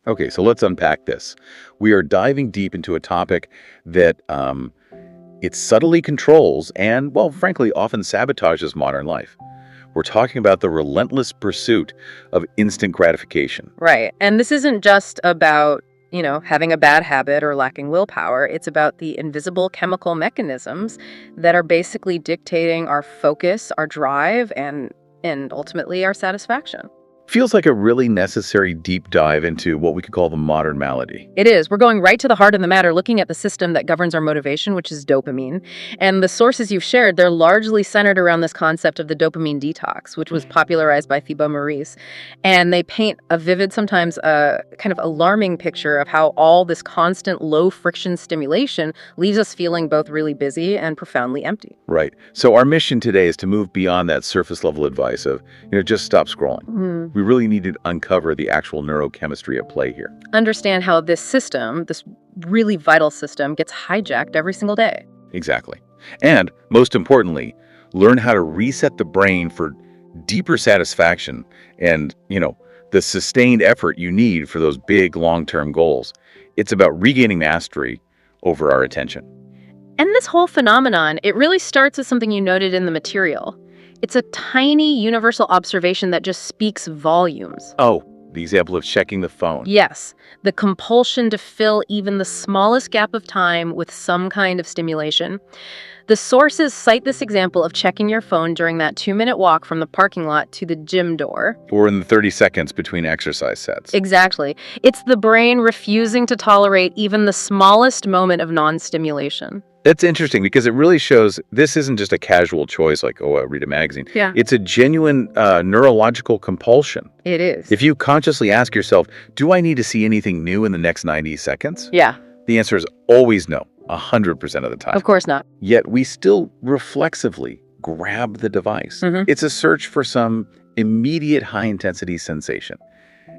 Okay, so let's unpack this. We are diving deep into a topic that it subtly controls and, well, frankly, often sabotages modern life. We're talking about the relentless pursuit of instant gratification. Right. And this isn't just about, having a bad habit or lacking willpower. It's about the invisible chemical mechanisms that are basically dictating our focus, our drive, and ultimately our satisfaction. Feels like a really necessary deep dive into what we could call the modern malady. It is. We're going right to the heart of the matter, looking at the system that governs our motivation, which is dopamine. And the sources you've shared, they're largely centered around this concept of the dopamine detox, which was popularized by Thibaut Maurice. And they paint a vivid, sometimes a kind of alarming picture of how all this constant low-friction stimulation leaves us feeling both really busy and profoundly empty. Right. So our mission today is to move beyond that surface-level advice of, just stop scrolling. We really need to uncover the actual neurochemistry at play here. Understand how this system, this really vital system, gets hijacked every single day. Exactly. And most importantly, learn how to reset the brain for deeper satisfaction and, the sustained effort you need for those big long-term goals. It's about regaining mastery over our attention. And this whole phenomenon, it really starts with something you noted in the material. It's a tiny universal observation that just speaks volumes. Oh, the example of checking the phone. Yes, the compulsion to fill even the smallest gap of time with some kind of stimulation. The sources cite this example of checking your phone during that 2-minute walk from the parking lot to the gym door. Or in the 30 seconds between exercise sets. Exactly. It's the brain refusing to tolerate even the smallest moment of non-stimulation. That's interesting because it really shows this isn't just a casual choice like, I read a magazine. Yeah. It's a genuine neurological compulsion. It is. If you consciously ask yourself, do I need to see anything new in the next 90 seconds? Yeah. The answer is always no, 100% of the time. Of course not. Yet we still reflexively grab the device. It's a search for some immediate high-intensity sensation.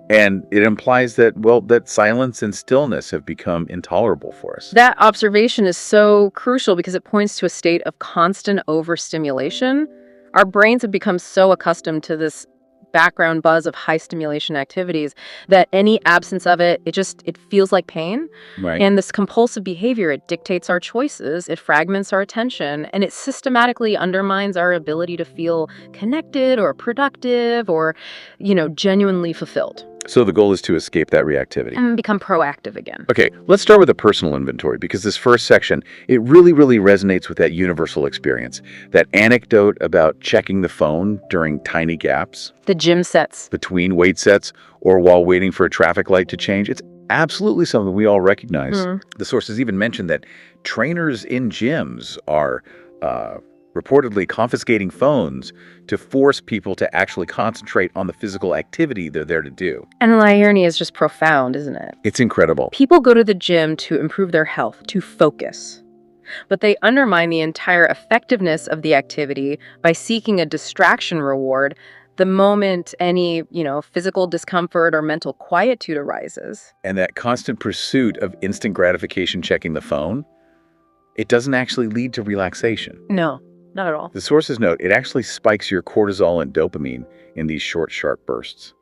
And it implies that, that silence and stillness have become intolerable for us. That observation is so crucial because it points to a state of constant overstimulation. Our brains have become so accustomed to this background buzz of high stimulation activities that any absence of it, it feels like pain. Right. And this compulsive behavior, it dictates our choices, it fragments our attention, and it systematically undermines our ability to feel connected or productive or, genuinely fulfilled. So the goal is to escape that reactivity. And become proactive again. Okay, let's start with a personal inventory because this first section, it really, really resonates with that universal experience. That anecdote about checking the phone during tiny gaps. The gym sets. Between weight sets or while waiting for a traffic light to change. It's absolutely something we all recognize. The sources even mentioned that trainers in gyms are reportedly confiscating phones to force people to actually concentrate on the physical activity they're there to do. And the irony is just profound, isn't it? It's incredible. People go to the gym to improve their health, to focus. But they undermine the entire effectiveness of the activity by seeking a distraction reward the moment any, physical discomfort or mental quietude arises. And that constant pursuit of instant gratification checking the phone, it doesn't actually lead to relaxation. No. Not at all. The sources note it actually spikes your cortisol and dopamine in these short, sharp bursts.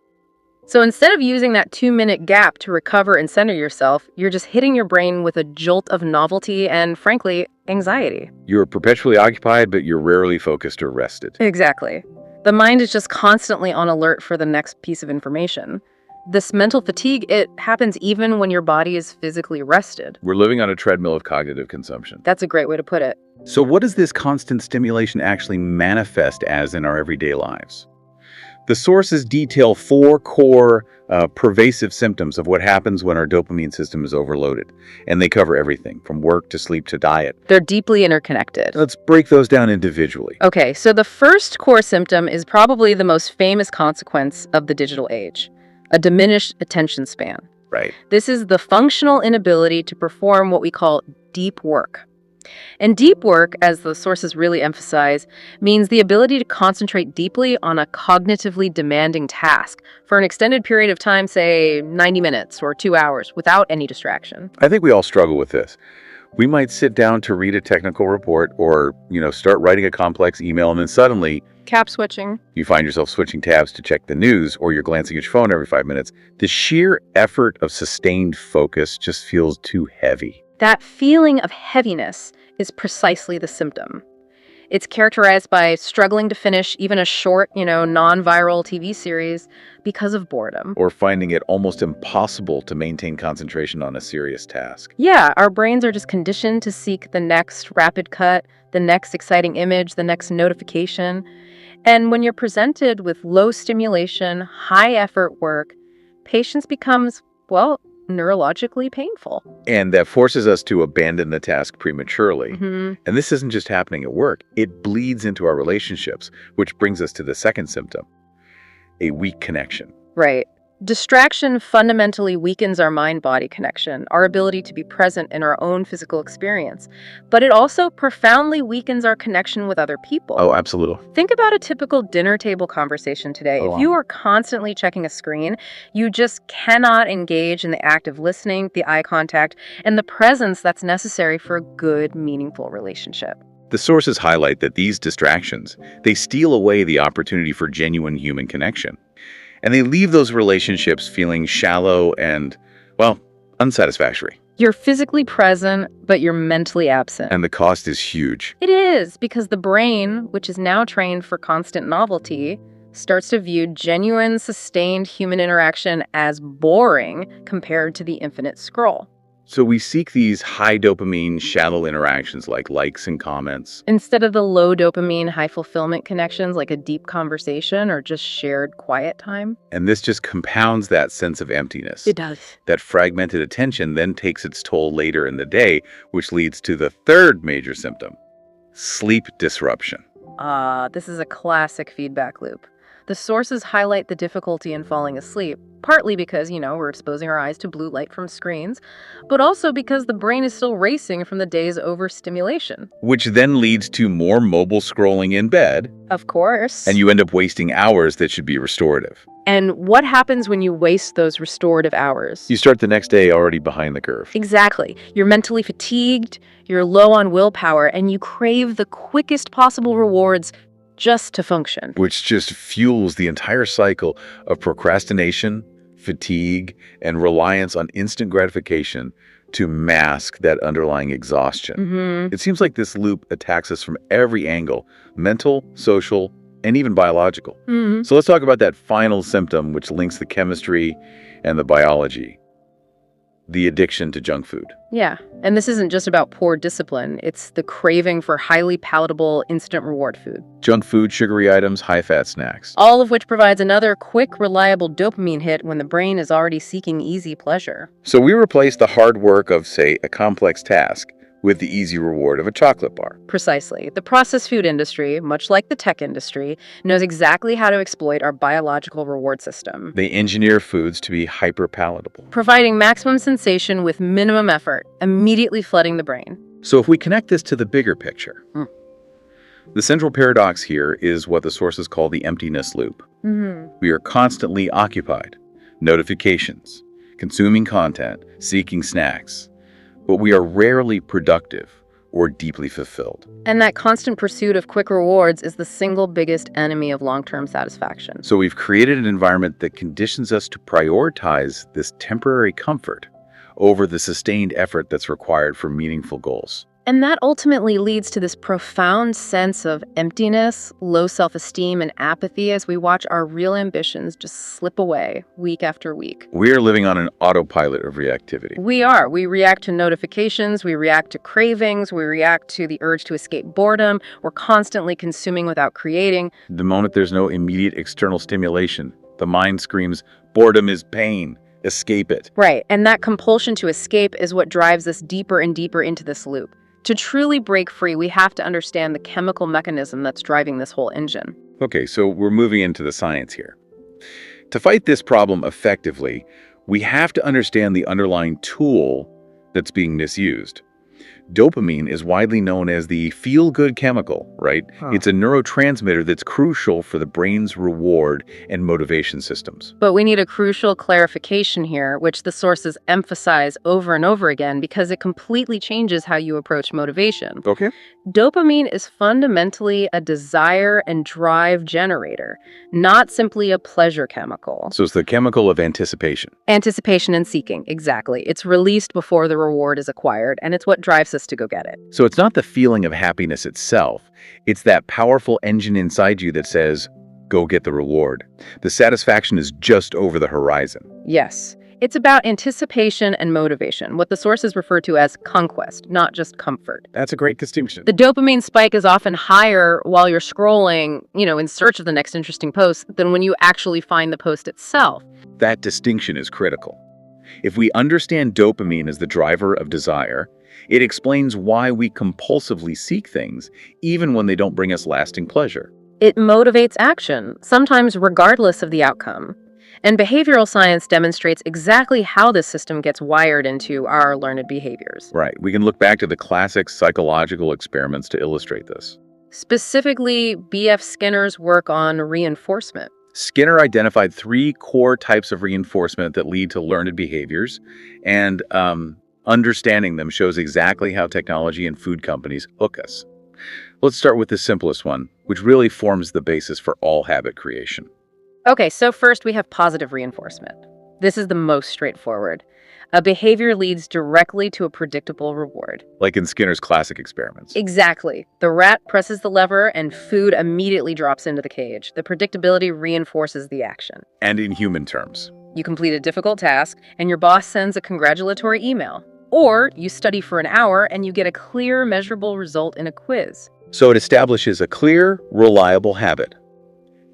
So instead of using that 2-minute gap to recover and center yourself, you're just hitting your brain with a jolt of novelty and, frankly, anxiety. You're perpetually occupied, but you're rarely focused or rested. Exactly. The mind is just constantly on alert for the next piece of information. This mental fatigue, it happens even when your body is physically rested. We're living on a treadmill of cognitive consumption. That's a great way to put it. So what does this constant stimulation actually manifest as in our everyday lives? The sources detail 4 core pervasive symptoms of what happens when our dopamine system is overloaded. And they cover everything from work to sleep to diet. They're deeply interconnected. Let's break those down individually. Okay, so the first core symptom is probably the most famous consequence of the digital age. A diminished attention span. Right. This is the functional inability to perform what we call deep work. And deep work, as the sources really emphasize, means the ability to concentrate deeply on a cognitively demanding task for an extended period of time, say 90 minutes or 2 hours, without any distraction. I think we all struggle with this. We might sit down to read a technical report or, start writing a complex email, and then suddenly Cap switching. you find yourself switching tabs to check the news, or you're glancing at your phone every 5 minutes. The sheer effort of sustained focus just feels too heavy. That feeling of heaviness is precisely the symptom. It's characterized by struggling to finish even a short, non-viral TV series because of boredom. Or finding it almost impossible to maintain concentration on a serious task. Yeah, our brains are just conditioned to seek the next rapid cut, the next exciting image, the next notification. And when you're presented with low stimulation, high effort work, patience becomes, neurologically painful. And that forces us to abandon the task prematurely. Mm-hmm. And this isn't just happening at work. It bleeds into our relationships, which brings us to the second symptom, a weak connection. Right. Distraction fundamentally weakens our mind-body connection, our ability to be present in our own physical experience. But it also profoundly weakens our connection with other people. Oh, absolutely. Think about a typical dinner table conversation today. If you are constantly checking a screen, you just cannot engage in the act of listening, the eye contact, and the presence that's necessary for a good, meaningful relationship. The sources highlight that these distractions, they steal away the opportunity for genuine human connection. And they leave those relationships feeling shallow and, unsatisfactory. You're physically present, but you're mentally absent. And the cost is huge. It is, because the brain, which is now trained for constant novelty, starts to view genuine, sustained human interaction as boring compared to the infinite scroll. So we seek these high dopamine, shallow interactions like likes and comments, instead of the low dopamine, high fulfillment connections like a deep conversation or just shared quiet time. And this just compounds that sense of emptiness. It does. That fragmented attention then takes its toll later in the day, which leads to the third major symptom, sleep disruption. This is a classic feedback loop. The sources highlight the difficulty in falling asleep, partly because, we're exposing our eyes to blue light from screens, but also because the brain is still racing from the day's overstimulation. Which then leads to more mobile scrolling in bed. Of course. And you end up wasting hours that should be restorative. And what happens when you waste those restorative hours? You start the next day already behind the curve. Exactly. You're mentally fatigued, you're low on willpower, and you crave the quickest possible rewards just to function. Which just fuels the entire cycle of procrastination, fatigue, and reliance on instant gratification to mask that underlying exhaustion. Mm-hmm. It seems like this loop attacks us from every angle, mental, social, and even biological. Mm-hmm. So let's talk about that final symptom which links the chemistry and the biology, the addiction to junk food. Yeah, and this isn't just about poor discipline. It's the craving for highly palatable instant reward food. Junk food, sugary items, high-fat snacks. All of which provides another quick, reliable dopamine hit when the brain is already seeking easy pleasure. So we replace the hard work of, say, a complex task with the easy reward of a chocolate bar. Precisely. The processed food industry, much like the tech industry, knows exactly how to exploit our biological reward system. They engineer foods to be hyper-palatable, providing maximum sensation with minimum effort, immediately flooding the brain. So if we connect this to the bigger picture, the central paradox here is what the sources call the emptiness loop. Mm-hmm. We are constantly occupied, notifications, consuming content, seeking snacks, but we are rarely productive or deeply fulfilled. And that constant pursuit of quick rewards is the single biggest enemy of long-term satisfaction. So we've created an environment that conditions us to prioritize this temporary comfort over the sustained effort that's required for meaningful goals. And that ultimately leads to this profound sense of emptiness, low self-esteem, and apathy as we watch our real ambitions just slip away week after week. We are living on an autopilot of reactivity. We are. We react to notifications, we react to cravings, we react to the urge to escape boredom. We're constantly consuming without creating. The moment there's no immediate external stimulation, the mind screams, boredom is pain. Escape it. Right. And that compulsion to escape is what drives us deeper and deeper into this loop. To truly break free, we have to understand the chemical mechanism that's driving this whole engine. Okay, so we're moving into the science here. To fight this problem effectively, we have to understand the underlying tool that's being misused. Dopamine is widely known as the feel-good chemical, right? It's a neurotransmitter that's crucial for the brain's reward and motivation systems. But we need a crucial clarification here, which the sources emphasize over and over again because it completely changes how you approach motivation. Okay. Dopamine is fundamentally a desire and drive generator, not simply a pleasure chemical. So it's the chemical of anticipation. Anticipation and seeking, exactly. It's released before the reward is acquired, and it's what drives us to go get it. So it's not the feeling of happiness itself. It's that powerful engine inside you that says, go get the reward. The satisfaction is just over the horizon. Yes. It's about anticipation and motivation, what the sources refer to as conquest, not just comfort. That's a great distinction. The dopamine spike is often higher while you're scrolling, in search of the next interesting post than when you actually find the post itself. That distinction is critical. If we understand dopamine as the driver of desire, it explains why we compulsively seek things, even when they don't bring us lasting pleasure. It motivates action, sometimes regardless of the outcome. And behavioral science demonstrates exactly how this system gets wired into our learned behaviors. Right. We can look back to the classic psychological experiments to illustrate this. Specifically, B.F. Skinner's work on reinforcement. Skinner identified 3 core types of reinforcement that lead to learned behaviors, and understanding them shows exactly how technology and food companies hook us. Let's start with the simplest one, which really forms the basis for all habit creation. Okay, so first we have positive reinforcement. This is the most straightforward. A behavior leads directly to a predictable reward. Like in Skinner's classic experiments. Exactly. The rat presses the lever and food immediately drops into the cage. The predictability reinforces the action. And in human terms. You complete a difficult task and your boss sends a congratulatory email. Or you study for an hour and you get a clear, measurable result in a quiz. So it establishes a clear, reliable habit.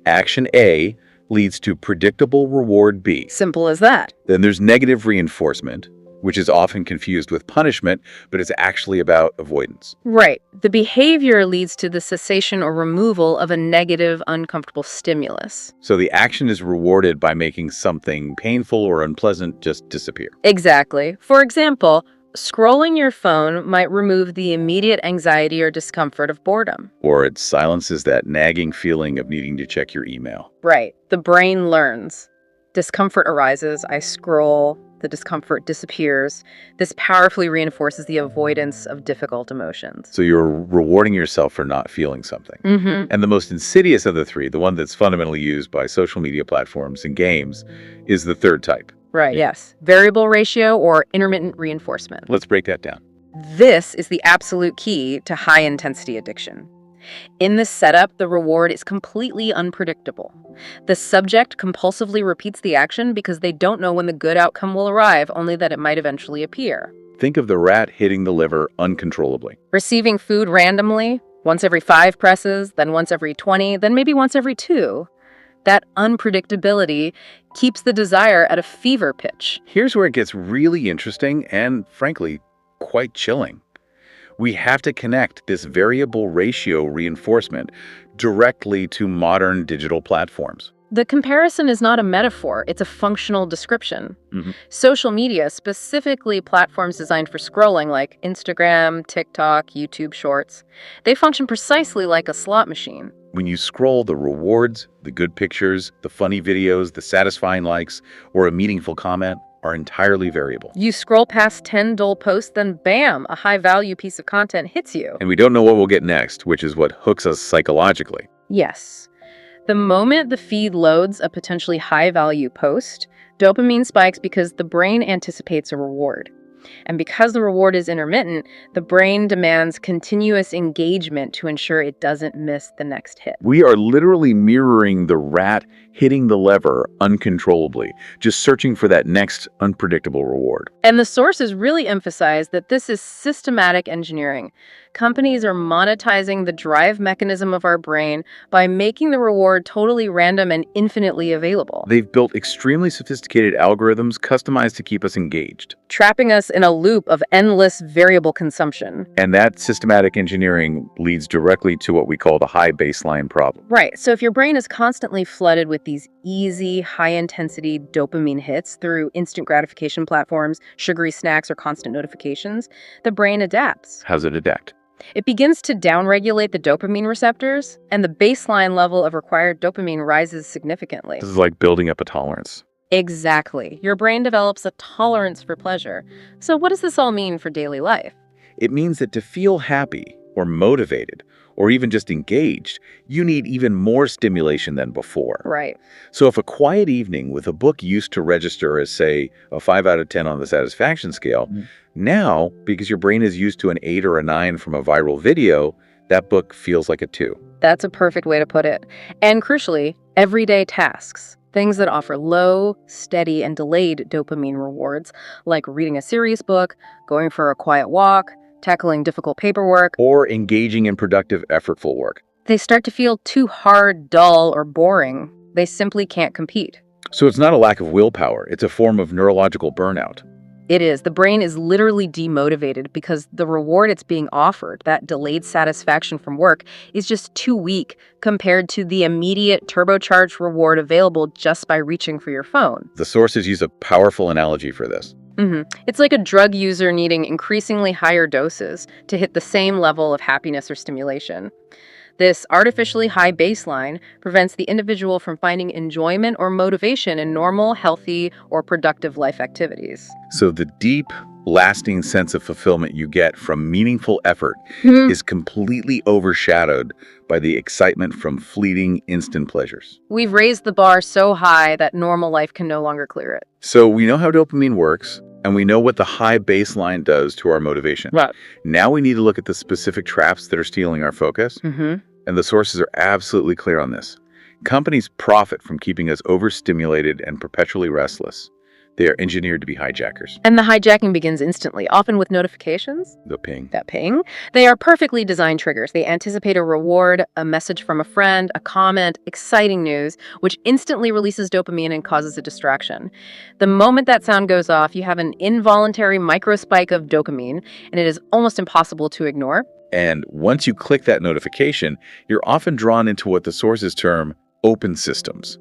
Action A leads to predictable reward B. Simple as that. Then there's negative reinforcement, which is often confused with punishment, but it's actually about avoidance. Right. The behavior leads to the cessation or removal of a negative, uncomfortable stimulus. So the action is rewarded by making something painful or unpleasant just disappear. Exactly. For example, scrolling your phone might remove the immediate anxiety or discomfort of boredom. Or it silences that nagging feeling of needing to check your email. Right. The brain learns. Discomfort arises, I scroll, the discomfort disappears. This powerfully reinforces the avoidance of difficult emotions. So you're rewarding yourself for not feeling something. Mm-hmm. And the most insidious of the 3, the one that's fundamentally used by social media platforms and games, is the 3rd type. Right, yes. Variable ratio or intermittent reinforcement. Let's break that down. This is the absolute key to high-intensity addiction. In this setup, the reward is completely unpredictable. The subject compulsively repeats the action because they don't know when the good outcome will arrive, only that it might eventually appear. Think of the rat hitting the liver uncontrollably. Receiving food randomly, once every 5 presses, then once every 20, then maybe once every 2. That unpredictability keeps the desire at a fever pitch. Here's where it gets really interesting and, frankly, quite chilling. We have to connect this variable ratio reinforcement directly to modern digital platforms. The comparison is not a metaphor, it's a functional description. Mm-hmm. Social media, specifically platforms designed for scrolling like Instagram, TikTok, YouTube Shorts, they function precisely like a slot machine. When you scroll, the rewards, the good pictures, the funny videos, the satisfying likes, or a meaningful comment are entirely variable. You scroll past 10 dull posts, then bam, a high-value piece of content hits you. And we don't know what we'll get next, which is what hooks us psychologically. Yes. The moment the feed loads a potentially high-value post, dopamine spikes because the brain anticipates a reward. And because the reward is intermittent, the brain demands continuous engagement to ensure it doesn't miss the next hit. We are literally mirroring the rat hitting the lever uncontrollably, just searching for that next unpredictable reward. And the sources really emphasize that this is systematic engineering. Companies are monetizing the drive mechanism of our brain by making the reward totally random and infinitely available. They've built extremely sophisticated algorithms customized to keep us engaged. Trapping us in a loop of endless variable consumption. And that systematic engineering leads directly to what we call the high baseline problem. Right. So if your brain is constantly flooded with these easy, high-intensity dopamine hits through instant gratification platforms, sugary snacks, or constant notifications, the brain adapts. How's it adapt? It begins to downregulate the dopamine receptors, and the baseline level of required dopamine rises significantly. This is like building up a tolerance. Exactly. Your brain develops a tolerance for pleasure. So what does this all mean for daily life? It means that to feel happy or motivated or even just engaged, you need even more stimulation than before. Right. So if a quiet evening with a book used to register as, say, a 5 out of 10 on the satisfaction scale, now, because your brain is used to an 8 or a 9 from a viral video, that book feels like a 2. That's a perfect way to put it. And crucially, everyday tasks. Things that offer low, steady, and delayed dopamine rewards, like reading a serious book, going for a quiet walk, tackling difficult paperwork, Or engaging in productive, effortful work. they start to feel too hard, dull, or boring. They simply can't compete. So it's not a lack of willpower, it's a form of neurological burnout. It is. The brain is literally demotivated because the reward it's being offered, that delayed satisfaction from work, is just too weak compared to the immediate turbocharged reward available just by reaching for your phone. The sources use a powerful analogy for this. It's like a drug user needing increasingly higher doses to hit the same level of happiness or stimulation. This artificially high baseline prevents the individual from finding enjoyment or motivation in normal, healthy, or productive life activities. So the deep, lasting sense of fulfillment you get from meaningful effort is completely overshadowed by the excitement from fleeting, instant pleasures. We've raised the bar so high that normal life can no longer clear it. So we know how dopamine works, and we know what the high baseline does to our motivation. Right. Now we need to look at the specific traps that are stealing our focus, and the sources are absolutely clear on this. Companies profit from keeping us overstimulated and perpetually restless. They are engineered to be hijackers. And the hijacking begins instantly, often with notifications. The ping. That ping. They are perfectly designed triggers. They anticipate a reward, a message from a friend, a comment, exciting news, which instantly releases dopamine and causes a distraction. The moment that sound goes off, you have an involuntary microspike of dopamine, and it is almost impossible to ignore. And once you click that notification, you're often drawn into what the sources term open systems.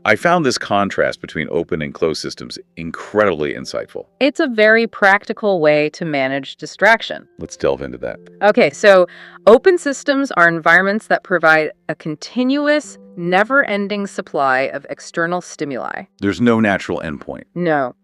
I found this contrast between open and closed systems incredibly insightful. It's a very practical way to manage distraction. Let's delve into that. Okay, so open systems are environments that provide a continuous, never-ending supply of external stimuli. There's no natural endpoint. No.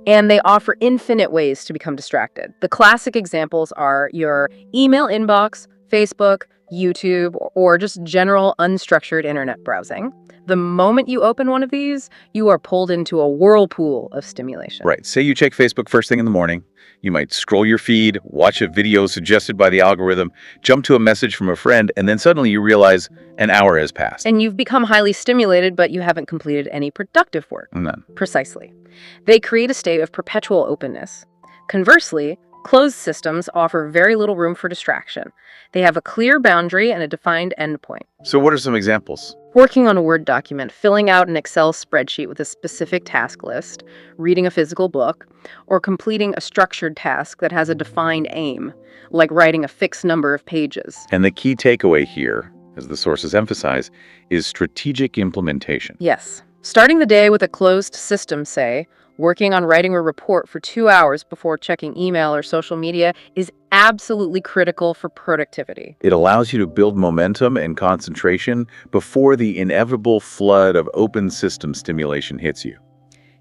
And they offer infinite ways to become distracted. The classic examples are your email inbox, Facebook, YouTube, or just general unstructured internet browsing. The moment you open one of these, you are pulled into a whirlpool of stimulation. Right. Say you check Facebook first thing in the morning. You might scroll your feed, watch a video suggested by the algorithm, jump to a message from a friend, and then suddenly you realize an hour has passed. And you've become highly stimulated, but you haven't completed any productive work. None. Precisely. They create a state of perpetual openness. Conversely, closed systems offer very little room for distraction. They have a clear boundary and a defined endpoint. So what are some examples? Working on a Word document, filling out an Excel spreadsheet with a specific task list, reading a physical book, or completing a structured task that has a defined aim, like writing a fixed number of pages. And the key takeaway here, as the sources emphasize, is strategic implementation. Yes. Starting the day with a closed system, say, working on writing a report for 2 hours before checking email or social media is absolutely critical for productivity. It allows you to build momentum and concentration before the inevitable flood of open system stimulation hits you.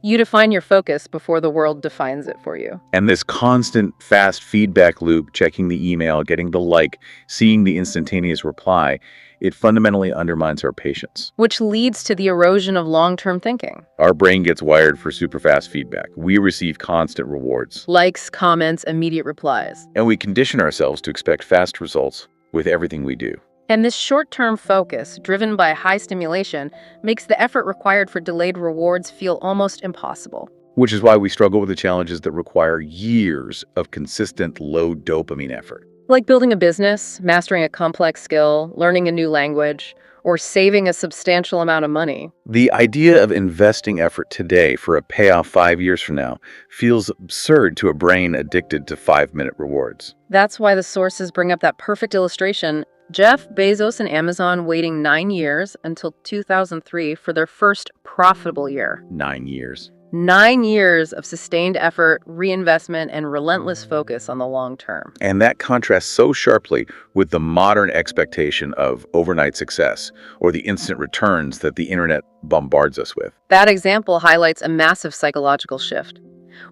You define your focus before the world defines it for you. And this constant, fast feedback loop, checking the email, getting the like, seeing the instantaneous reply, it fundamentally undermines our patience. Which leads to the erosion of long-term thinking. Our brain gets wired for super fast feedback. We receive constant rewards. Likes, comments, immediate replies. And we condition ourselves to expect fast results with everything we do. And this short-term focus, driven by high stimulation, makes the effort required for delayed rewards feel almost impossible. Which is why we struggle with the challenges that require years of consistent low dopamine effort. Like building a business, mastering a complex skill, learning a new language, or saving a substantial amount of money. The idea of investing effort today for a payoff 5 years from now feels absurd to a brain addicted to 5-minute rewards. That's why the sources bring up that perfect illustration. Jeff Bezos and Amazon waiting 9 years until 2003 for their first profitable year. 9 years. 9 years of sustained effort, reinvestment, and relentless focus on the long term. And that contrasts so sharply with the modern expectation of overnight success or the instant returns that the internet bombards us with. That example highlights a massive psychological shift.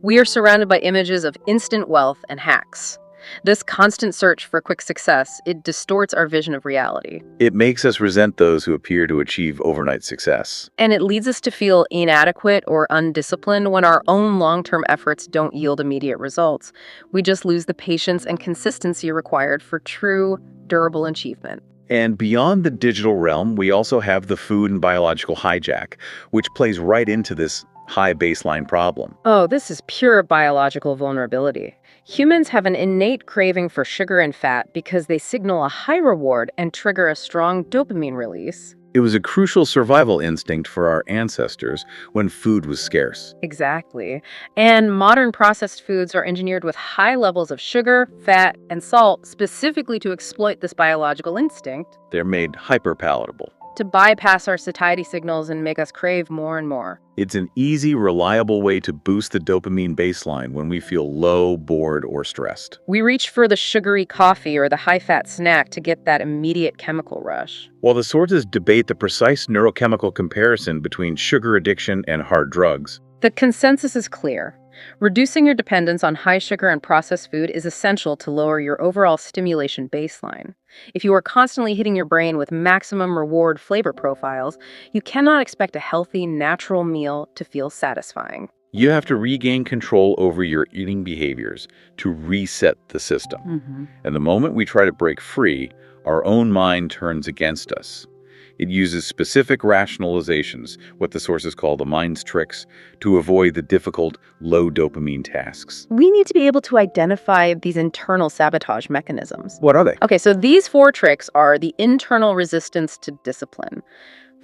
We are surrounded by images of instant wealth and hacks. This constant search for quick success, it distorts our vision of reality. It makes us resent those who appear to achieve overnight success. And it leads us to feel inadequate or undisciplined when our own long-term efforts don't yield immediate results. We just lose the patience and consistency required for true, durable achievement. And beyond the digital realm, we also have the food and biological hijack, which plays right into this high baseline problem. Oh, this is pure biological vulnerability. Humans have an innate craving for sugar and fat because they signal a high reward and trigger a strong dopamine release. It was a crucial survival instinct for our ancestors when food was scarce. Exactly. And modern processed foods are engineered with high levels of sugar, fat, and salt specifically to exploit this biological instinct, They're made hyper-palatable. to bypass our satiety signals and make us crave more and more. It's an easy, reliable way to boost the dopamine baseline when we feel low, bored, or stressed. We reach for the sugary coffee or the high-fat snack to get that immediate chemical rush. While the sources debate the precise neurochemical comparison between sugar addiction and hard drugs, The consensus is clear. Reducing your dependence on high sugar and processed food is essential to lower your overall stimulation baseline. If you are constantly hitting your brain with maximum reward flavor profiles, you cannot expect a healthy, natural meal to feel satisfying. you have to regain control over your eating behaviors to reset the system. And the moment we try to break free, our own mind turns against us. It uses specific rationalizations, what the sources call the mind's tricks, to avoid the difficult, low dopamine tasks. We need to be able to identify these internal sabotage mechanisms. What are they? Okay, so these 4 tricks are the internal resistance to discipline.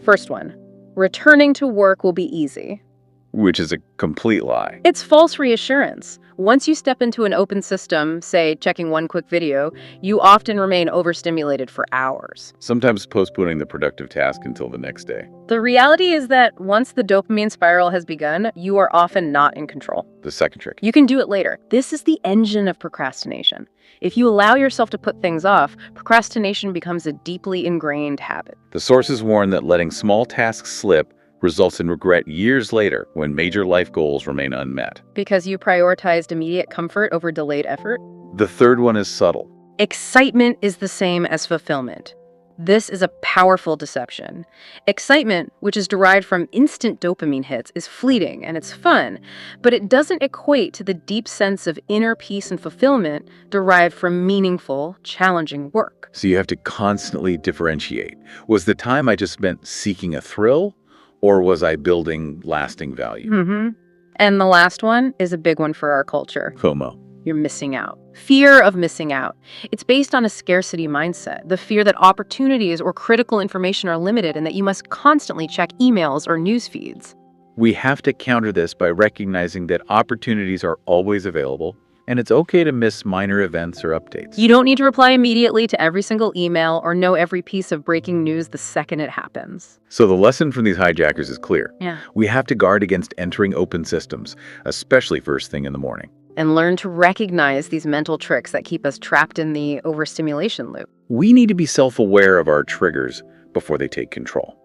First one, returning to work will be easy. Which is a complete lie. It's false reassurance. Once you step into an open system, say checking one quick video, you often remain overstimulated for hours. Sometimes postponing the productive task until the next day. The reality is that once the dopamine spiral has begun, you are often not in control. The second trick. You can do it later. This is the engine of procrastination. If you allow yourself to put things off, procrastination becomes a deeply ingrained habit. The sources warn that letting small tasks slip results in regret years later when major life goals remain unmet. Because you prioritized immediate comfort over delayed effort. The third one is subtle. Excitement is the same as fulfillment. This is a powerful deception. Excitement, which is derived from instant dopamine hits, is fleeting and it's fun, but it doesn't equate to the deep sense of inner peace and fulfillment derived from meaningful, challenging work. So you have to constantly differentiate. Was the time I just spent seeking a thrill, or was I building lasting value? And the last one is a big one for our culture. FOMO. You're missing out. Fear of missing out. It's based on a scarcity mindset, the fear that opportunities or critical information are limited and that you must constantly check emails or news feeds. We have to counter this by recognizing that opportunities are always available, and it's okay to miss minor events or updates. You don't need to reply immediately to every single email or know every piece of breaking news the second it happens. So the lesson from these hijackers is clear. Yeah. We have to guard against entering open systems, especially first thing in the morning. And learn to recognize these mental tricks that keep us trapped in the overstimulation loop. We need to be self-aware of our triggers before they take control.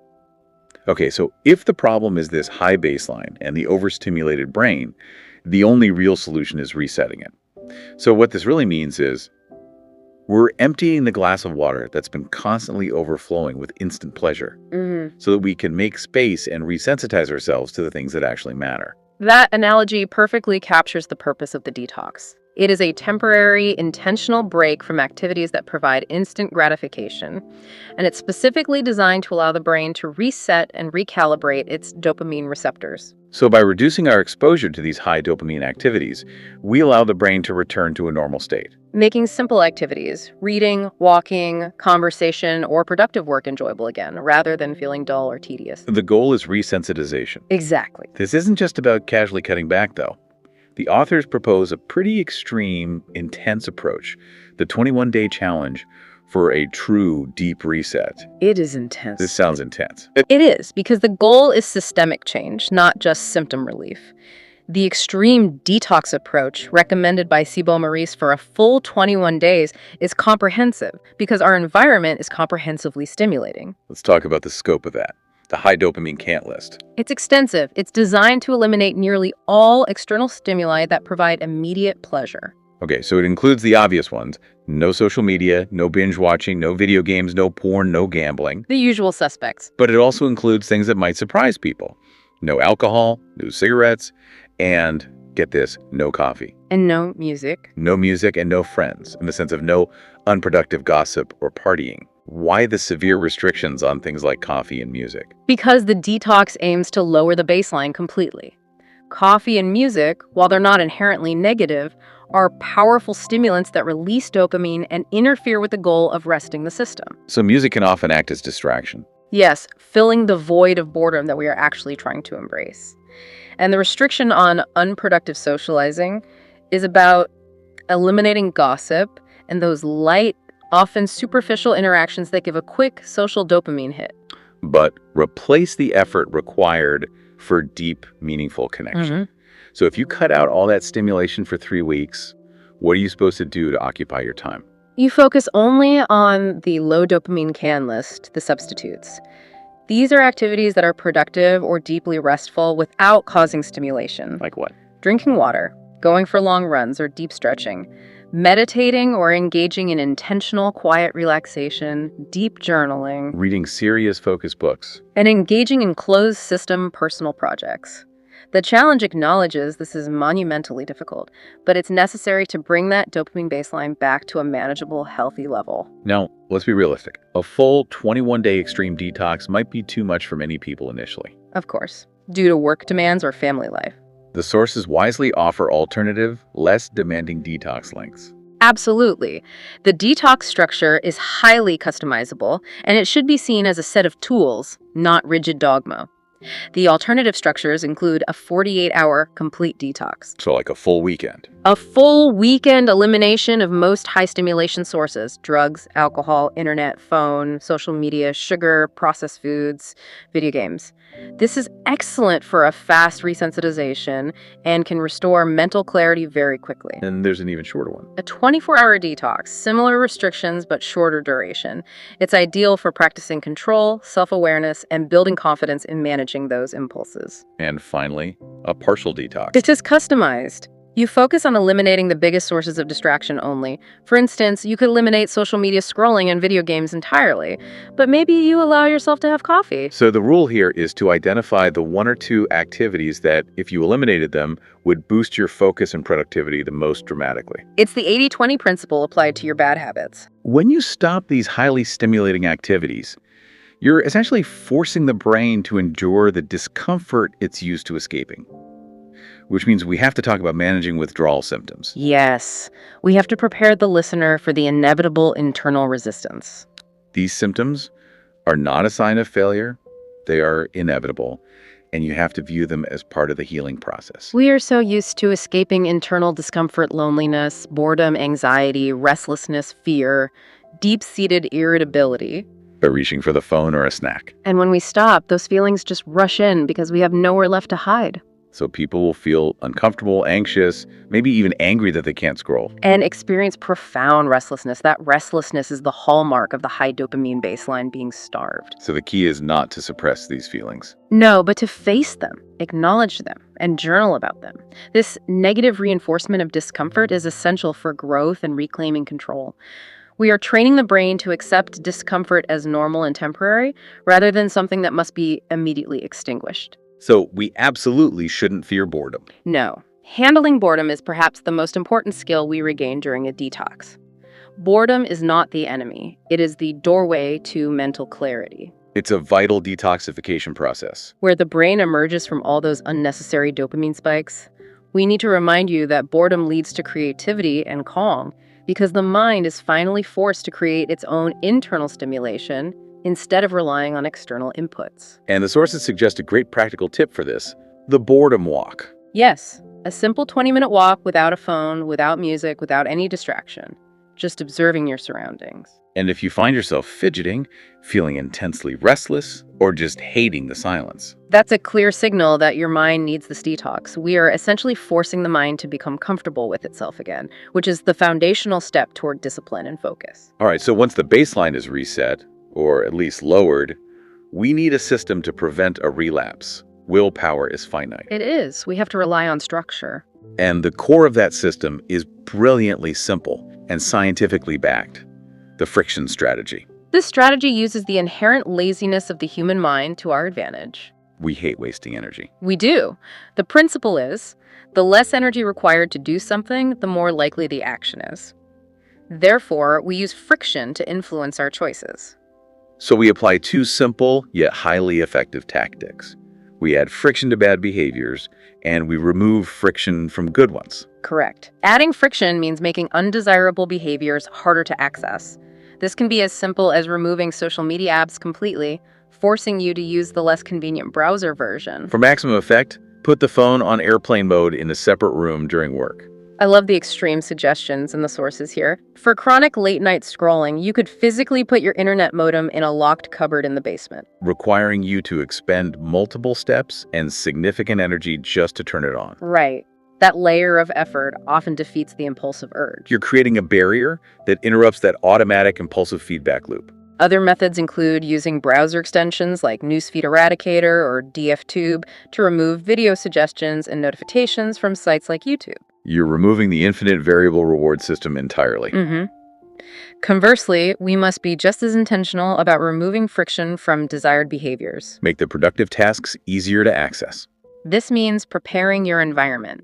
Okay, so if the problem is this high baseline and the overstimulated brain, the only real solution is resetting it. So what this really means is we're emptying the glass of water that's been constantly overflowing with instant pleasure so that we can make space and resensitize ourselves to the things that actually matter. That analogy perfectly captures the purpose of the detox. It is a temporary, intentional break from activities that provide instant gratification, and it's specifically designed to allow the brain to reset and recalibrate its dopamine receptors. So by reducing our exposure to these high dopamine activities, we allow the brain to return to a normal state. Making simple activities, reading, walking, conversation, or productive work enjoyable again, rather than feeling dull or tedious. The goal is resensitization. Exactly. This isn't just about casually cutting back, though. The authors propose a pretty extreme, intense approach, the 21-day challenge for a true deep reset. It is intense. This sounds intense. It is, because the goal is systemic change, not just symptom relief. The extreme detox approach recommended by Thibaut Maurice for a full 21 days is comprehensive because our environment is comprehensively stimulating. Let's talk about the scope of that. The high dopamine can't list. It's extensive. It's designed to eliminate nearly all external stimuli that provide immediate pleasure. Okay, so it includes the obvious ones. No social media, no binge watching, no video games, no porn, no gambling. The usual suspects. But it also includes things that might surprise people. No alcohol, no cigarettes, and, get this, no coffee. And no music. No music and no friends, in the sense of no unproductive gossip or partying. Why the severe restrictions on things like coffee and music? Because the detox aims to lower the baseline completely. Coffee and music, while they're not inherently negative, are powerful stimulants that release dopamine and interfere with the goal of resting the system. So music can often act as distraction. Yes, filling the void of boredom that we are actually trying to embrace. And the restriction on unproductive socializing is about eliminating gossip and those light, often superficial interactions that give a quick social dopamine hit. But replace the effort required for deep, meaningful connection. So if you cut out all that stimulation for 3 weeks, what are you supposed to do to occupy your time? You focus only on the low dopamine can list, the substitutes. These are activities that are productive or deeply restful without causing stimulation. Like what? Drinking water, going for long runs or deep stretching, meditating or engaging in intentional quiet relaxation, deep journaling, Reading serious focused books. and engaging in closed system personal projects. The challenge acknowledges this is monumentally difficult, but it's necessary to bring that dopamine baseline back to a manageable, healthy level. Now, let's be realistic. A full 21-day extreme detox might be too much for many people initially. Of course, due to work demands or family life. The sources wisely offer alternative, less demanding detox lengths. Absolutely. The detox structure is highly customizable, and it should be seen as a set of tools, not rigid dogma. The alternative structures include a 48-hour complete detox, So like a full weekend. a full weekend elimination of most high-stimulation sources, drugs, alcohol, internet, phone, social media, sugar, processed foods, video games. This is excellent for a fast resensitization and can restore mental clarity very quickly. And there's an even shorter one. A 24-hour detox, similar restrictions but shorter duration. It's ideal for practicing control, self-awareness, and building confidence in managing those impulses. And finally, a partial detox. It is customized. You focus on eliminating the biggest sources of distraction only. For instance, you could eliminate social media scrolling and video games entirely, but maybe you allow yourself to have coffee. So the rule here is to identify the 1 or 2 activities that, if you eliminated them, would boost your focus and productivity the most dramatically. It's the 80-20 principle applied to your bad habits. When you stop these highly stimulating activities, you're essentially forcing the brain to endure the discomfort it's used to escaping. Which means we have to talk about managing withdrawal symptoms. Yes, we have to prepare the listener for the inevitable internal resistance. These symptoms are not a sign of failure. They are inevitable, and you have to view them as part of the healing process. We are so used to escaping internal discomfort, loneliness, boredom, anxiety, restlessness, fear, deep-seated irritability. By reaching for the phone or a snack. And when we stop, those feelings just rush in because we have nowhere left to hide. So people will feel uncomfortable, anxious, maybe even angry that they can't scroll. And experience profound restlessness. That restlessness is the hallmark of the high dopamine baseline being starved. So the key is not to suppress these feelings. No, but to face them, acknowledge them, and journal about them. This negative reinforcement of discomfort is essential for growth and reclaiming control. We are training the brain to accept discomfort as normal and temporary, rather than something that must be immediately extinguished. So we absolutely shouldn't fear boredom. No. Handling boredom is perhaps the most important skill we regain during a detox. Boredom is not the enemy. It is the doorway to mental clarity. It's a vital detoxification process. where the brain emerges from all those unnecessary dopamine spikes. We need to remind you that boredom leads to creativity and calm because the mind is finally forced to create its own internal stimulation instead of relying on external inputs. And the sources suggest a great practical tip for this: the boredom walk. Yes, a simple 20-minute walk without a phone, without music, without any distraction, just observing your surroundings. And if you find yourself fidgeting, feeling intensely restless, or just hating the silence, That's a clear signal that your mind needs this detox. We are essentially forcing the mind to become comfortable with itself again, which is the foundational step toward discipline and focus. all right, so once the baseline is reset, or at least lowered, we need a system to prevent a relapse. Willpower is finite. It is. We have to rely on structure. And the core of that system is brilliantly simple and scientifically backed: the friction strategy. This strategy uses the inherent laziness of the human mind to our advantage. We hate wasting energy. We do. The principle is, the less energy required to do something, the more likely the action is. Therefore, we use friction to influence our choices. So we apply two simple yet highly effective tactics. We add friction to bad behaviors, and we remove friction from good ones. Correct. Adding friction means making undesirable behaviors harder to access. This can be as simple as removing social media apps completely, forcing you to use the less convenient browser version. For maximum effect, put the phone on airplane mode in a separate room during work. I love the extreme suggestions in the sources here. For chronic late-night scrolling, you could physically put your internet modem in a locked cupboard in the basement. Requiring you to expend multiple steps and significant energy just to turn it on. Right. That layer of effort often defeats the impulsive urge. You're creating a barrier that interrupts that automatic impulsive feedback loop. Other methods include using browser extensions like Newsfeed Eradicator or DFTube to remove video suggestions and notifications from sites like YouTube. You're removing the infinite variable reward system entirely. Conversely, we must be just as intentional about removing friction from desired behaviors. Make the productive tasks easier to access. This means preparing your environment.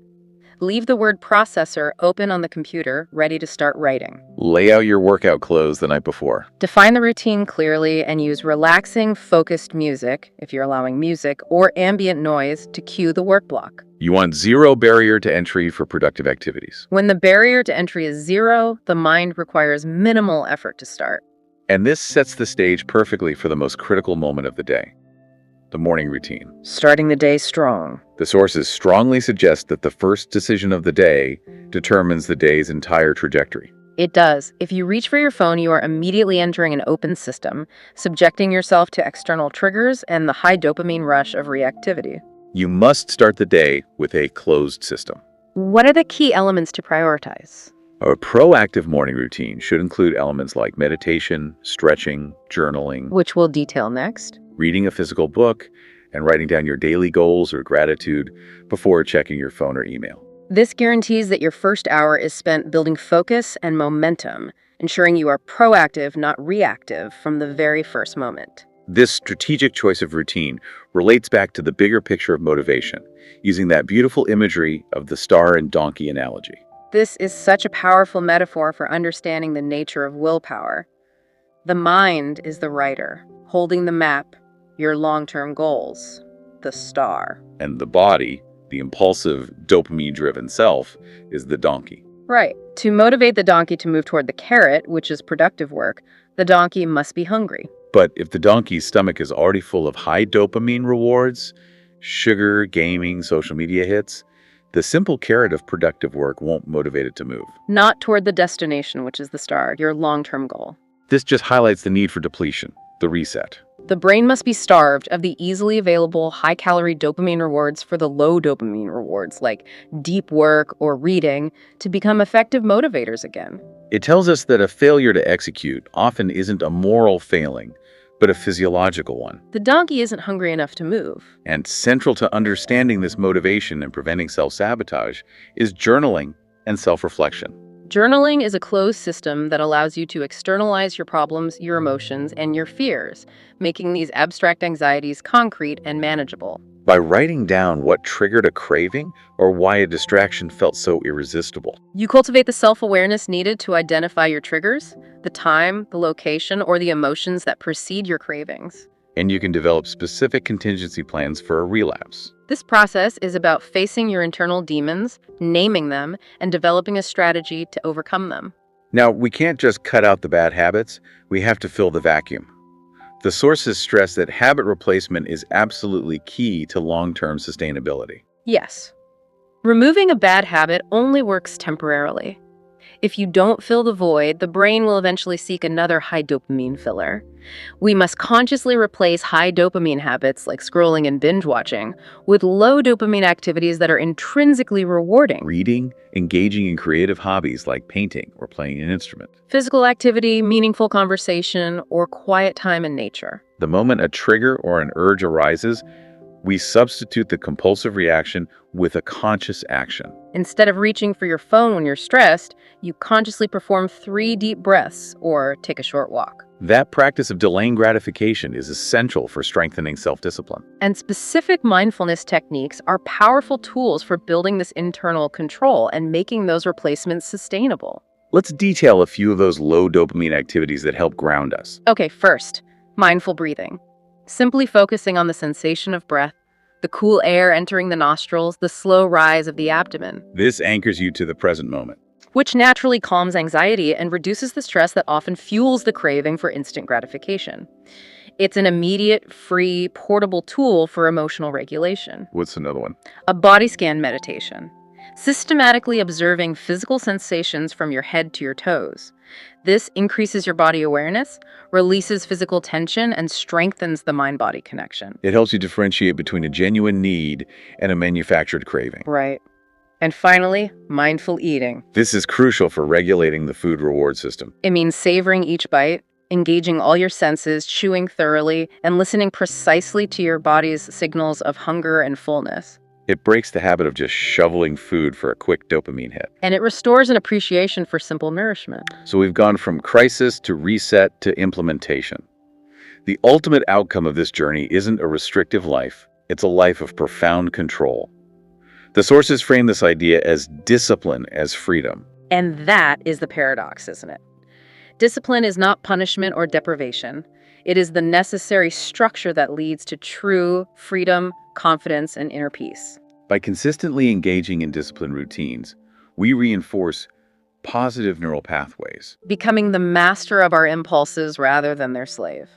Leave the word processor open on the computer, ready to start writing. Lay out your workout clothes the night before. Define the routine clearly and use relaxing, focused music, if you're allowing music, or ambient noise to cue the work block. You want zero barrier to entry for productive activities. When the barrier to entry is zero, the mind requires minimal effort to start. And this sets the stage perfectly for the most critical moment of the day: the morning routine. Starting the day strong. The sources strongly suggest that the first decision of the day determines the day's entire trajectory. It does. If you reach for your phone, you are immediately entering an open system, subjecting yourself to external triggers and the high dopamine rush of reactivity. You must start the day with a closed system. What are the key elements to prioritize? A proactive morning routine should include elements like meditation, stretching, journaling, Which we'll detail next. reading a physical book, and writing down your daily goals or gratitude before checking your phone or email. This guarantees that your first hour is spent building focus and momentum, ensuring you are proactive, not reactive, from the very first moment. This strategic choice of routine relates back to the bigger picture of motivation, using that beautiful imagery of the star and donkey analogy. This is such a powerful metaphor for understanding the nature of willpower. The mind is the writer, holding the map, your long-term goals, the star. And the body, the impulsive, dopamine-driven self, is the donkey. Right. To motivate the donkey to move toward the carrot, which is productive work, the donkey must be hungry. But if the donkey's stomach is already full of high dopamine rewards, sugar, gaming, social media hits, the simple carrot of productive work won't motivate it to move. Not toward the destination, which is the star, your long-term goal. This just highlights the need for depletion, the reset. The brain must be starved of the easily available high-calorie dopamine rewards for the low dopamine rewards, like deep work or reading, to become effective motivators again. It tells us that a failure to execute often isn't a moral failing, but a physiological one. The donkey isn't hungry enough to move. And central to understanding this motivation and preventing self-sabotage is journaling and self-reflection. Journaling is a closed system that allows you to externalize your problems, your emotions, and your fears, making these abstract anxieties concrete and manageable. By writing down what triggered a craving or why a distraction felt so irresistible. You cultivate the self-awareness needed to identify your triggers, the time, the location, or the emotions that precede your cravings. And you can develop specific contingency plans for a relapse. This process is about facing your internal demons, naming them, and developing a strategy to overcome them. Now, we can't just cut out the bad habits, we have to fill the vacuum. The sources stress that habit replacement is absolutely key to long-term sustainability. Yes. Removing a bad habit only works temporarily. If you don't fill the void, the brain will eventually seek another high dopamine filler. We must consciously replace high dopamine habits like scrolling and binge watching with low dopamine activities that are intrinsically rewarding. Reading, engaging in creative hobbies like painting or playing an instrument. Physical activity, meaningful conversation, or quiet time in nature. The moment a trigger or an urge arises, we substitute the compulsive reaction with a conscious action. Instead of reaching for your phone when you're stressed, you consciously perform 3 deep breaths or take a short walk. That practice of delaying gratification is essential for strengthening self-discipline. And specific mindfulness techniques are powerful tools for building this internal control and making those replacements sustainable. Let's detail a few of those low dopamine activities that help ground us. Okay, first, mindful breathing. Simply focusing on the sensation of breath, the cool air entering the nostrils, the slow rise of the abdomen. This anchors you to the present moment. Which naturally calms anxiety and reduces the stress that often fuels the craving for instant gratification. It's an immediate, free, portable tool for emotional regulation. What's another one? A body scan meditation. Systematically observing physical sensations from your head to your toes. This increases your body awareness, releases physical tension, and strengthens the mind-body connection. It helps you differentiate between a genuine need and a manufactured craving. Right. And finally, mindful eating. This is crucial for regulating the food reward system. It means savoring each bite, engaging all your senses, chewing thoroughly, and listening precisely to your body's signals of hunger and fullness. It breaks the habit of just shoveling food for a quick dopamine hit. And it restores an appreciation for simple nourishment. So we've gone from crisis to reset to implementation. The ultimate outcome of this journey isn't a restrictive life, it's a life of profound control. The sources frame this idea as discipline as freedom. And that is the paradox, isn't it? Discipline is not punishment or deprivation. It is the necessary structure that leads to true freedom, confidence, and inner peace. By consistently engaging in discipline routines, we reinforce positive neural pathways. Becoming the master of our impulses rather than their slave.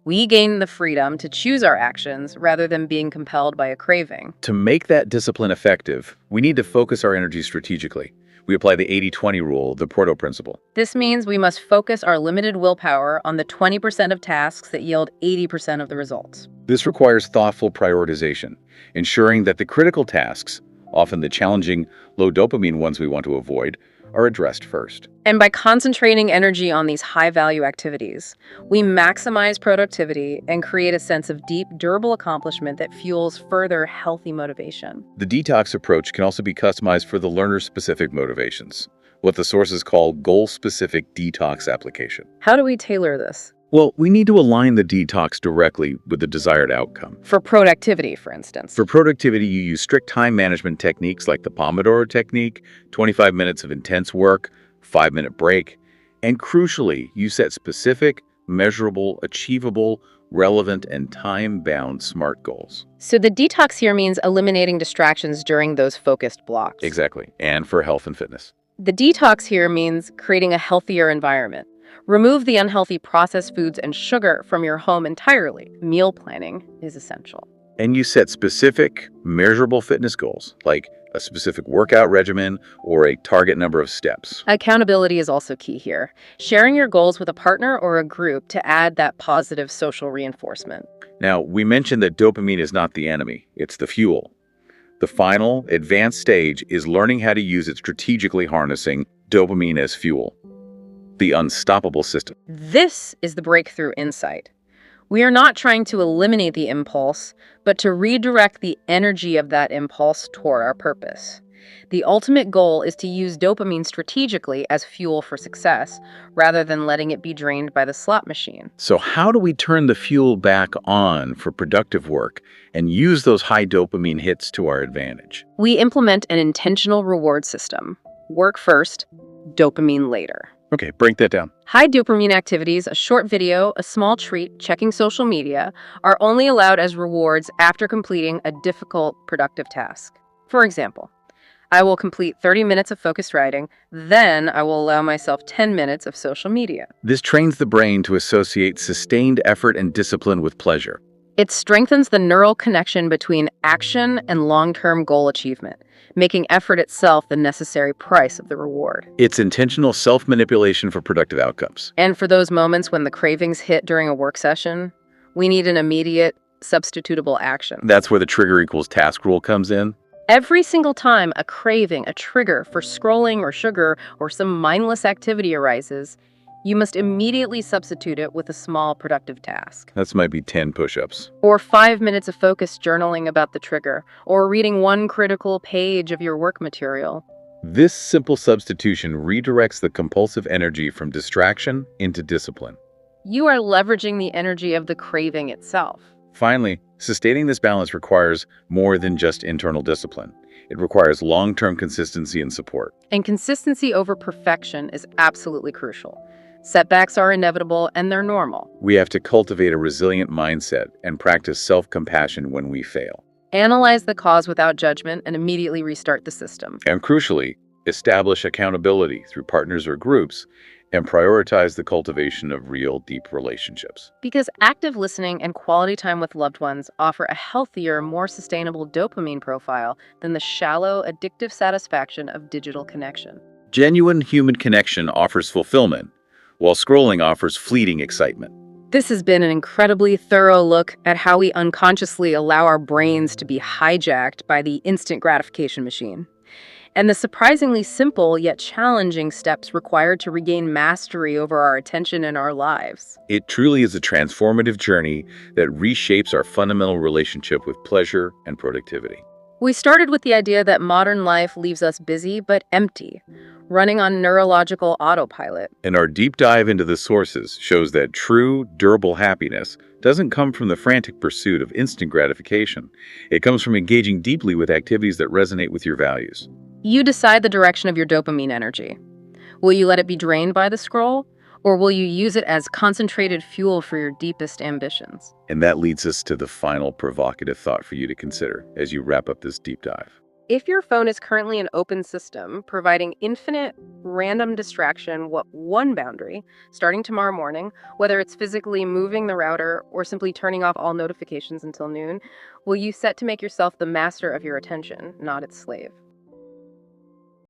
We gain the freedom to choose our actions rather than being compelled by a craving. To make that discipline effective, we need to focus our energy strategically. We apply the 80-20 rule, the Pareto principle. This means we must focus our limited willpower on the 20% of tasks that yield 80% of the results. This requires thoughtful prioritization, ensuring that the critical tasks, often the challenging, low dopamine ones we want to avoid, are addressed first. And by concentrating energy on these high-value activities, we maximize productivity and create a sense of deep, durable accomplishment that fuels further healthy motivation. The detox approach can also be customized for the learner-specific motivations, what the sources call goal-specific detox application. How do we tailor this? Well, we need to align the detox directly with the desired outcome. For productivity, for instance. For productivity, you use strict time management techniques like the Pomodoro technique, 25 minutes of intense work, 5-minute break, and crucially, you set specific, measurable, achievable, relevant, and time-bound SMART goals. So the detox here means eliminating distractions during those focused blocks. Exactly, and for health and fitness. The detox here means creating a healthier environment. Remove the unhealthy processed foods and sugar from your home entirely. Meal planning is essential. And you set specific, measurable fitness goals, like a specific workout regimen or a target number of steps. Accountability is also key here. Sharing your goals with a partner or a group to add that positive social reinforcement. Now, we mentioned that dopamine is not the enemy, it's the fuel. The final, advanced stage is learning how to use it strategically, harnessing dopamine as fuel. The unstoppable system. This is the breakthrough insight. We are not trying to eliminate the impulse, but to redirect the energy of that impulse toward our purpose. The ultimate goal is to use dopamine strategically as fuel for success, rather than letting it be drained by the slot machine. So how do we turn the fuel back on for productive work and use those high dopamine hits to our advantage? We implement an intentional reward system. Work first, dopamine later. Okay, break that down. High dopamine activities, a short video, a small treat, checking social media, are only allowed as rewards after completing a difficult, productive task. For example, I will complete 30 minutes of focused writing, then I will allow myself 10 minutes of social media. This trains the brain to associate sustained effort and discipline with pleasure. It strengthens the neural connection between action and long-term goal achievement, making effort itself the necessary price of the reward. It's intentional self-manipulation for productive outcomes. And for those moments when the cravings hit during a work session, we need an immediate, substitutable action. That's where the trigger equals task rule comes in. Every single time a craving, a trigger for scrolling or sugar or some mindless activity arises, you must immediately substitute it with a small productive task. That might be 10 push-ups. Or 5 minutes of focused journaling about the trigger, or reading one critical page of your work material. This simple substitution redirects the compulsive energy from distraction into discipline. You are leveraging the energy of the craving itself. Finally, sustaining this balance requires more than just internal discipline. It requires long-term consistency and support. And consistency over perfection is absolutely crucial. Setbacks are inevitable and they're normal. We have to cultivate a resilient mindset and practice self-compassion when we fail. Analyze the cause without judgment and immediately restart the system. And crucially, establish accountability through partners or groups and prioritize the cultivation of real, deep relationships. Because active listening and quality time with loved ones offer a healthier, more sustainable dopamine profile than the shallow, addictive satisfaction of digital connection. Genuine human connection offers fulfillment, while scrolling offers fleeting excitement. This has been an incredibly thorough look at how we unconsciously allow our brains to be hijacked by the instant gratification machine, and the surprisingly simple yet challenging steps required to regain mastery over our attention and our lives. It truly is a transformative journey that reshapes our fundamental relationship with pleasure and productivity. We started with the idea that modern life leaves us busy but empty, running on neurological autopilot. And our deep dive into the sources shows that true, durable happiness doesn't come from the frantic pursuit of instant gratification. It comes from engaging deeply with activities that resonate with your values. You decide the direction of your dopamine energy. Will you let it be drained by the scroll, or will you use it as concentrated fuel for your deepest ambitions? And that leads us to the final provocative thought for you to consider as you wrap up this deep dive. If your phone is currently an open system, providing infinite random distraction, what one boundary, starting tomorrow morning, whether it's physically moving the router or simply turning off all notifications until noon, will you set to make yourself the master of your attention, not its slave?